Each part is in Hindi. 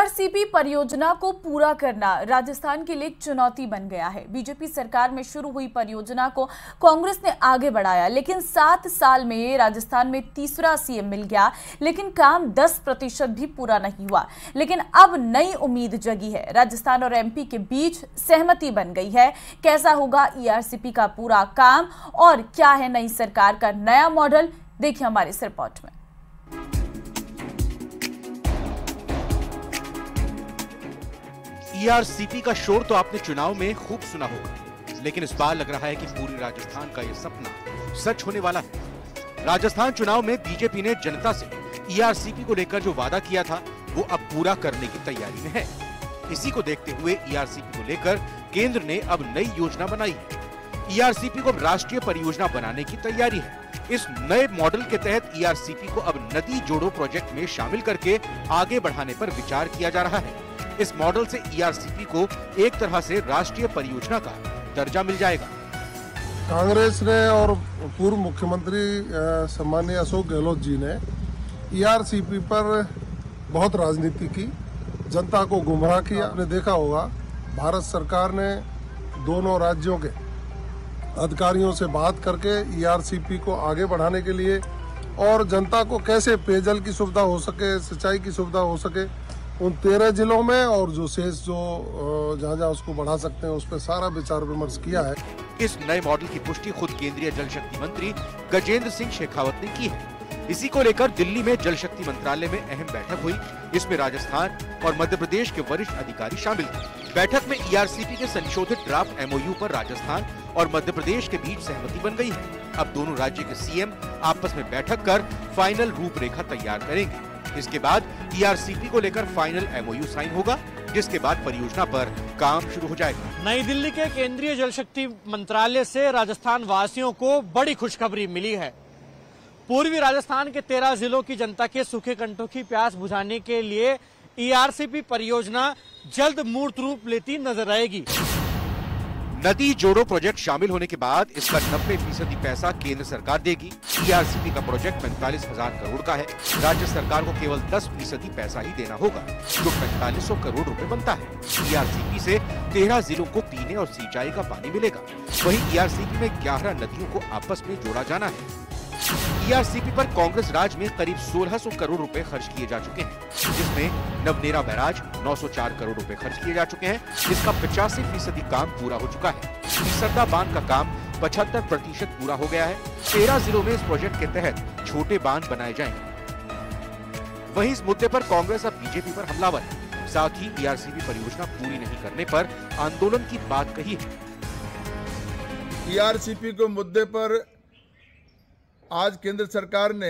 ईआरसीपी परियोजना को पूरा करना राजस्थान के लिए एक चुनौती बन गया है। बीजेपी सरकार में शुरू हुई परियोजना को कांग्रेस ने आगे बढ़ाया, लेकिन 7 साल में राजस्थान में तीसरा सीएम मिल गया, लेकिन काम 10% भी पूरा नहीं हुआ। लेकिन अब नई उम्मीद जगी है। राजस्थान और एमपी के बीच सहमति बन गई है। कैसा होगा ईआरसीपी का पूरा काम और क्या है नई सरकार का नया मॉडल, देखिए हमारी इस रिपोर्ट में। ईआरसीपी का शोर तो आपने चुनाव में खूब सुना होगा, लेकिन इस बार लग रहा है कि पूरी राजस्थान का यह सपना सच होने वाला है। राजस्थान चुनाव में बीजेपी ने जनता से ईआरसीपी को लेकर जो वादा किया था वो अब पूरा करने की तैयारी में है। इसी को देखते हुए ईआरसीपी को लेकर केंद्र ने अब नई योजना बनाई है। ईआरसीपी को अब राष्ट्रीय परियोजना बनाने की तैयारी है। इस नए मॉडल के तहत ईआरसीपी को अब नदी जोड़ो प्रोजेक्ट में शामिल करके आगे बढ़ाने पर विचार किया जा रहा है। इस मॉडल से ईआरसीपी को एक तरह से राष्ट्रीय परियोजना का दर्जा मिल जाएगा। कांग्रेस ने और पूर्व मुख्यमंत्री सम्माननीय अशोक गहलोत जी ने ईआरसीपी पर बहुत राजनीति की, जनता को गुमराह किया। आपने देखा होगा भारत सरकार ने दोनों राज्यों के अधिकारियों से बात करके ईआरसीपी को आगे बढ़ाने के लिए और जनता को कैसे पेयजल की सुविधा हो सके, सिंचाई की सुविधा हो सके, उन 13 जिलों में और जो शेष जो जहाँ उसको बढ़ा सकते हैं उस पर सारा विचार विमर्श किया है। इस नए मॉडल की पुष्टि खुद केंद्रीय जल शक्ति मंत्री गजेंद्र सिंह शेखावत ने की है। इसी को लेकर दिल्ली में जल शक्ति मंत्रालय में अहम बैठक हुई। इसमें राजस्थान और मध्य प्रदेश के वरिष्ठ अधिकारी शामिल थे। बैठक में ईआरसीपी के संशोधित ड्राफ्ट एमओयू पर राजस्थान और मध्य प्रदेश के बीच सहमति बन गई है। अब दोनों राज्य के सीएम आपस में बैठक कर फाइनल रूपरेखा तैयार करेंगे। इसके बाद ईआरसीपी को लेकर फाइनल एमओयू साइन होगा, जिसके बाद परियोजना पर काम शुरू हो जाएगा। नई दिल्ली के केंद्रीय जल शक्ति मंत्रालय से राजस्थान वासियों को बड़ी खुशखबरी मिली है। पूर्वी राजस्थान के 13 जिलों की जनता के सूखे कंठों की प्यास बुझाने के लिए ईआरसीपी परियोजना जल्द मूर्त रूप लेती नजर आएगी। नदी जोड़ो प्रोजेक्ट शामिल होने के बाद इसका 90% पैसा केंद्र सरकार देगी। ईआरसीपी का प्रोजेक्ट 45,000 करोड़ का है। राज्य सरकार को केवल 10% पैसा ही देना होगा, जो 4500 करोड़ रुपए बनता है। ईआरसीपी से 13 जिलों को पीने और सिंचाई का पानी मिलेगा। वहीं ईआरसीपी में 11 नदियों को आपस में जोड़ा जाना है। ईआरसीपी पर कांग्रेस राज में करीब 1600 करोड़ रुपए खर्च किए जा चुके हैं, जिसमें नवनेरा बैराज 904 करोड़ रुपए खर्च किए जा चुके हैं, जिसका 85% काम पूरा हो चुका है। सरदा बांध का काम 75% पूरा हो गया है। 13 जिलों में इस प्रोजेक्ट के तहत छोटे बांध बनाए जाएंगे। वहीं इस मुद्दे पर कांग्रेस अब बीजेपी पर हमलावर है। साथ ही ईआरसीपी परियोजना पूरी नहीं करने पर आंदोलन की बात कही है। ईआरसीपी के मुद्दे पर आज केंद्र सरकार ने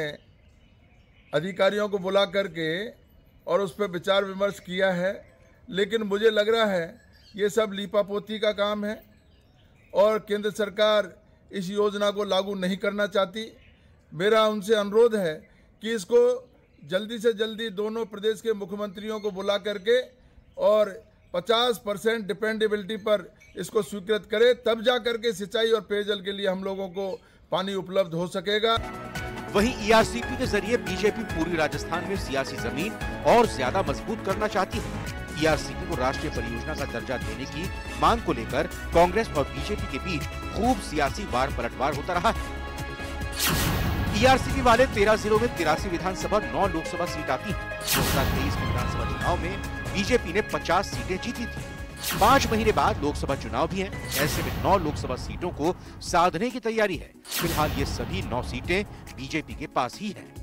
अधिकारियों को बुला करके और उस पर विचार विमर्श किया है, लेकिन मुझे लग रहा है ये सब लीपापोती का काम है और केंद्र सरकार इस योजना को लागू नहीं करना चाहती। मेरा उनसे अनुरोध है कि इसको जल्दी से जल्दी दोनों प्रदेश के मुख्यमंत्रियों को बुला करके और 50% डिपेंडेबिलिटी पर इसको स्वीकृत करे, तब जा करके सिंचाई और पेयजल के लिए हम लोगों को पानी उपलब्ध हो सकेगा। वहीं ईआरसीपी के जरिए बीजेपी पूर्वी राजस्थान में सियासी जमीन और ज्यादा मजबूत करना चाहती है। ईआरसीपी को राष्ट्रीय परियोजना का दर्जा देने की मांग को लेकर कांग्रेस और बीजेपी के बीच खूब सियासी वार पलटवार होता रहा है। ईआरसीपी वाले 13 जिलों में 83 विधानसभा 9 लोकसभा सीट आती है। 2023 के विधानसभा चुनाव में बीजेपी ने 50 सीटें जीती थी। 5 महीने बाद लोकसभा चुनाव भी हैं। ऐसे में 9 लोकसभा सीटों को साधने की तैयारी है। फिलहाल ये सभी 9 सीटें बीजेपी के पास ही हैं।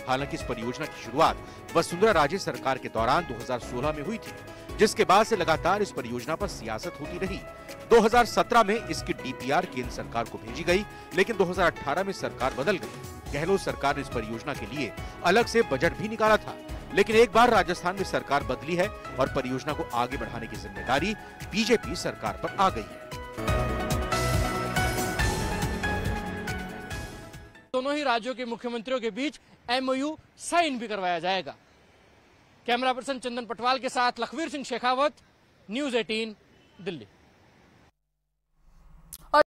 हालांकि इस परियोजना की शुरुआत वसुंधरा राजे सरकार के दौरान 2016 में हुई थी, जिसके बाद से लगातार इस परियोजना पर सियासत होती रही। 2017 में इसकी डीपीआर केंद्र सरकार को भेजी गई, लेकिन 2018 में सरकार बदल गई। गहलोत सरकार ने इस परियोजना के लिए अलग से बजट भी निकाला था, लेकिन एक बार राजस्थान में सरकार बदली है और परियोजना को आगे बढ़ाने की जिम्मेदारी बीजेपी सरकार पर आ गई है। दोनों ही राज्यों के मुख्यमंत्रियों के बीच एमओयू साइन भी करवाया जाएगा। कैमरा पर्सन चंदन पटवाल के साथ लखवीर सिंह शेखावत, न्यूज़ 18 दिल्ली।